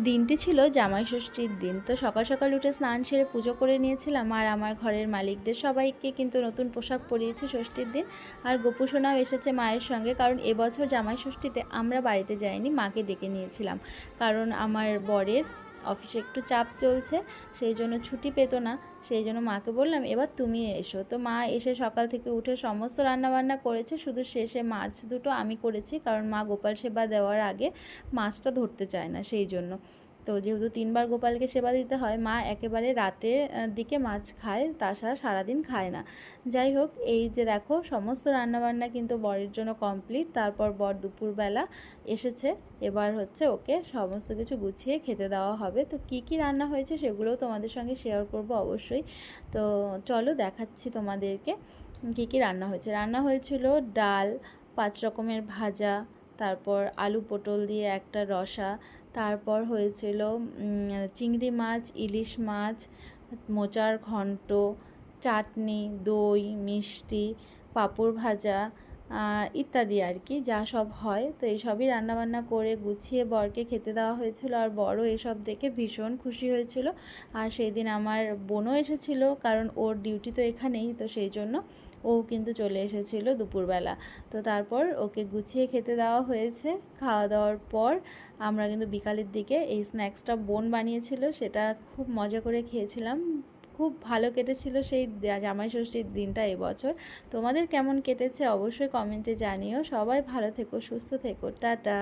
দিনটি ছিল জামাই ষষ্ঠীর দিন। তো সকাল সকাল উঠে স্নান সেরে পুজো করে নিয়েছিলাম, আর আমার ঘরের মালিকদের সবাইকে কিন্তু নতুন পোশাক পরিয়েছি ষষ্ঠীর দিন। আর গোপু সোনাও এসেছে মায়ের সঙ্গে, কারণ এবছর জামাই ষষ্ঠীতে আমরা বাড়িতে যাইনি, মাকে ডেকে নিয়েছিলাম। কারণ আমার বরের অফিসে একটু চাপ চলছে, সেই জন্য ছুটি পেত না। সেই জন্য মাকে বললাম এবার তুমি এসো। তো মা এসে সকাল থেকে উঠে সমস্ত রান্নাবান্না করেছে, শুধু শেষে মাছ দুটো আমি করেছি, কারণ মা গোপাল সেবা দেওয়ার আগে মাছটা ধরতে চায় না, সেই জন্য। তো যেহেতু 3বার গোপালকে সেবা দিতে হয়, মা একেবারে রাতে দিকে মাছ খায়, তাছাড়া সারাদিন খায় না। যাই হোক, এই যে দেখো সমস্ত রান্নাবান্না কিন্তু বরের জন্য কমপ্লিট। তারপর বর দুপুরবেলা এসেছে, এবার হচ্ছে ওকে সমস্ত কিছু গুছিয়ে খেতে দেওয়া হবে। তো কি কি রান্না হয়েছে সেগুলোও তোমাদের সঙ্গে শেয়ার করব অবশ্যই। তো চলো দেখাচ্ছি তোমাদেরকে কি কি রান্না হয়েছে। রান্না হয়েছিল ডাল, 5 রকমের ভাজা, তারপর আলু পটল দিয়ে একটা রসা, তারপর হয়েছিল চিংড়ি মাছ, ইলিশ মাছ, মোচার ঘন্ট, চাটনি, দই, মিষ্টি, পাঁপড় ভাজা ইত্যাদি আর কি, যা সব হয়। তো এইসবই রান্নাবান্না করে গুছিয়ে বরকে খেতে দেওয়া হয়েছিল, আর বড়ও এসব দেখে ভীষণ খুশি হয়েছিল। আর সেই দিন আমার বোনও এসেছিল, কারণ ওর ডিউটি তো এখানেই, তো সেই জন্য ও কিন্তু চলে এসেছিল দুপুরবেলা। তো তারপর ওকে গুছিয়ে খেতে দেওয়া হয়েছে। খাওয়া দাওয়ার পর আমরা কিন্তু বিকালের দিকে এই স্ন্যাক্সটা বোন বানিয়েছিল, সেটা খুব মজা করে খেয়েছিলাম। খুব ভালো কেটেছিল সেই জামাই ষষ্ঠীর দিনটা এবছর। তোমাদের কেমন কেটেছে অবশ্যই কমেন্টে জানিও। সবাই ভালো থেকো, সুস্থ থেকো, টাটা।